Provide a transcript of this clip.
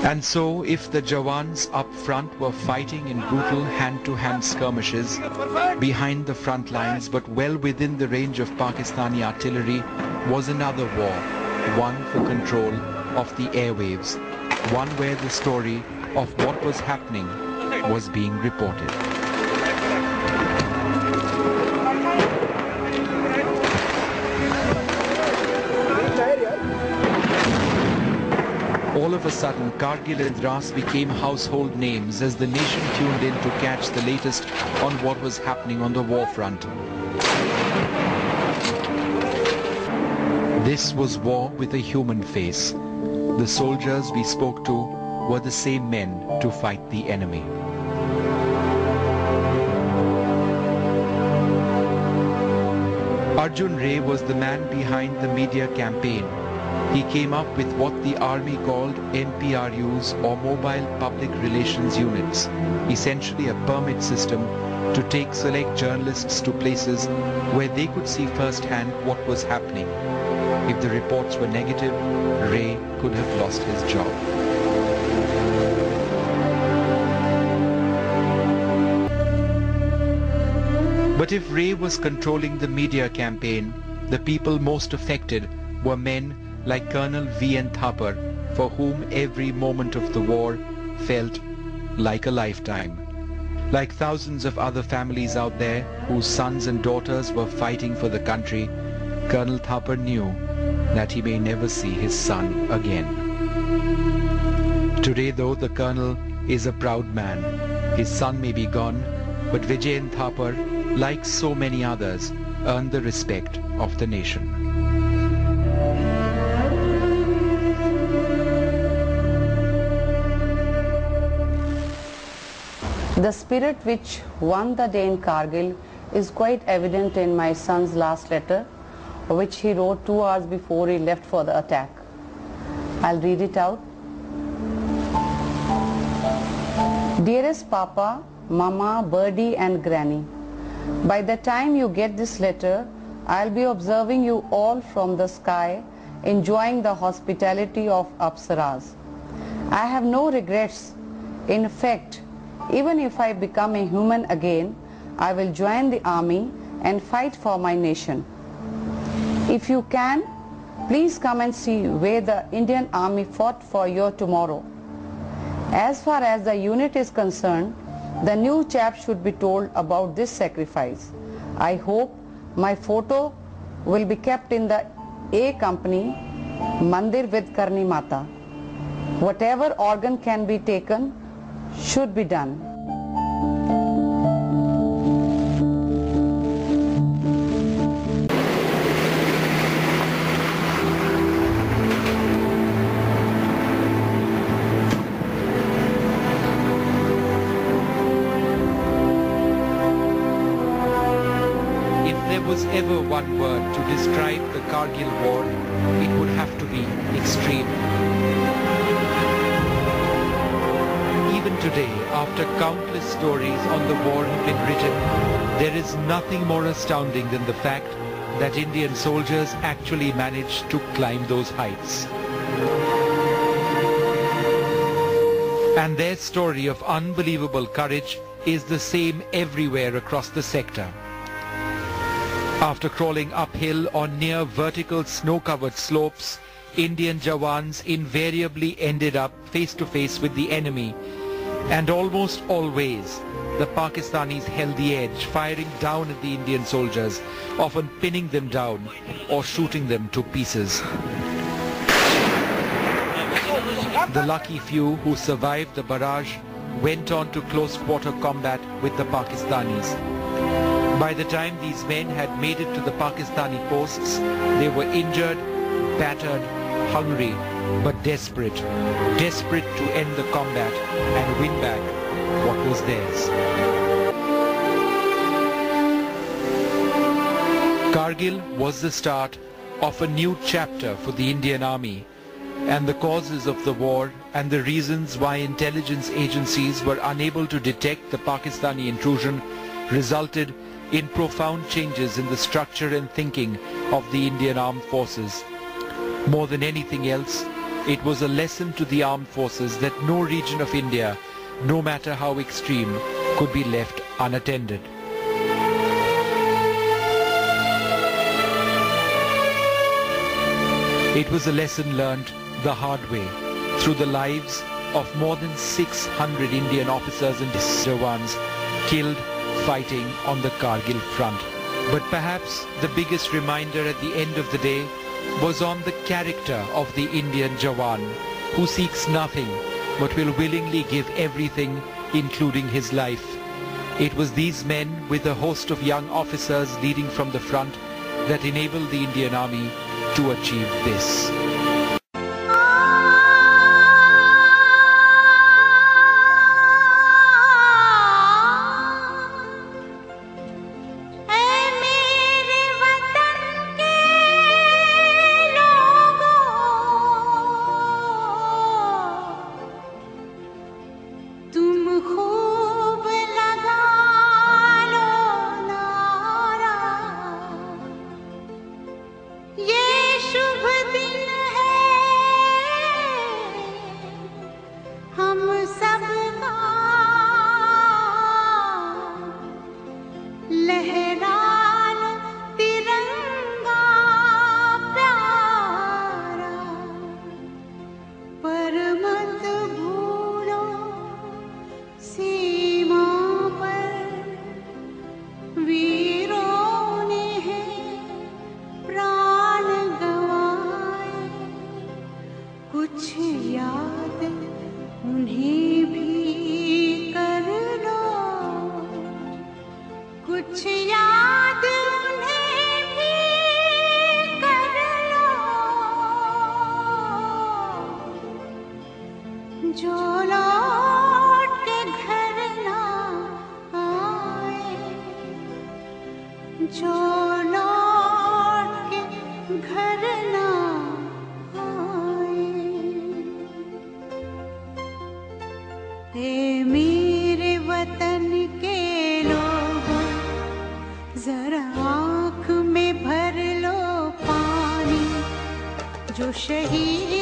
And so, if the Jawans up front were fighting in brutal hand-to-hand skirmishes behind the front lines but well within the range of Pakistani artillery, was another war, one for control of the airwaves, one where the story of what was happening was being reported. All of a sudden, Kargil and Dras became household names as the nation tuned in to catch the latest on what was happening on the war front. This was war with a human face. The soldiers we spoke to were the same men to fight the enemy. Arjun Ray was the man behind the media campaign. He came up with what the army called MPRUs, or Mobile Public Relations Units, essentially a permit system to take select journalists to places where they could see firsthand what was happening. If the reports were negative, Ray could have lost his job. But if Ray was controlling the media campaign, the people most affected were men like Colonel V.N. Thapar, for whom every moment of the war felt like a lifetime. Like thousands of other families out there whose sons and daughters were fighting for the country, Colonel Thapar knew that he may never see his son again. Today, though, the Colonel is a proud man. His son may be gone, but Vijayan Thapar, like so many others, earned the respect of the nation. The spirit which won the day in Kargil is quite evident in my son's last letter, which he wrote 2 hours before he left for the attack. I'll read it out. Dearest Papa, Mama, Birdie and Granny, by the time you get this letter, I'll be observing you all from the sky, enjoying the hospitality of Apsaras. I have no regrets. In fact, even if I become a human again, I will join the army and fight for my nation. If you can, please come and see where the Indian Army fought for you tomorrow. As far as the unit is concerned, the new chap should be told about this sacrifice. I hope my photo will be kept in the A Company, Mandir with Karni Mata. Whatever organ can be taken should be done. Was ever one word to describe the Kargil war, it would have to be extreme. Even today, after countless stories on the war have been written, there is nothing more astounding than the fact that Indian soldiers actually managed to climb those heights. And their story of unbelievable courage is the same everywhere across the sector. After crawling uphill on near vertical snow-covered slopes, Indian Jawans invariably ended up face to face with the enemy, and almost always the Pakistanis held the edge, firing down at the Indian soldiers, often pinning them down or shooting them to pieces. The lucky few who survived the barrage went on to close-quarter combat with the Pakistanis. By the time these men had made it to the Pakistani posts, they were injured, battered, hungry, but desperate to end the combat and win back what was theirs. Kargil was the start of a new chapter for the Indian Army, and the causes of the war and the reasons why intelligence agencies were unable to detect the Pakistani intrusion resulted in profound changes in the structure and thinking of the Indian Armed Forces. More than anything else, It was a lesson to the armed forces that no region of India, no matter how extreme, could be left unattended. It was a lesson learnt the hard way through the lives of more than 600 Indian officers and jawans killed fighting on the Kargil front. But perhaps the biggest reminder at the end of the day was on the character of the Indian Jawan, who seeks nothing but will willingly give everything, including his life. It was these men with a host of young officers leading from the front that enabled the Indian Army to achieve this. मेरे वतन के लोगों, जरा आँख में भर लो पानी, जो शहीद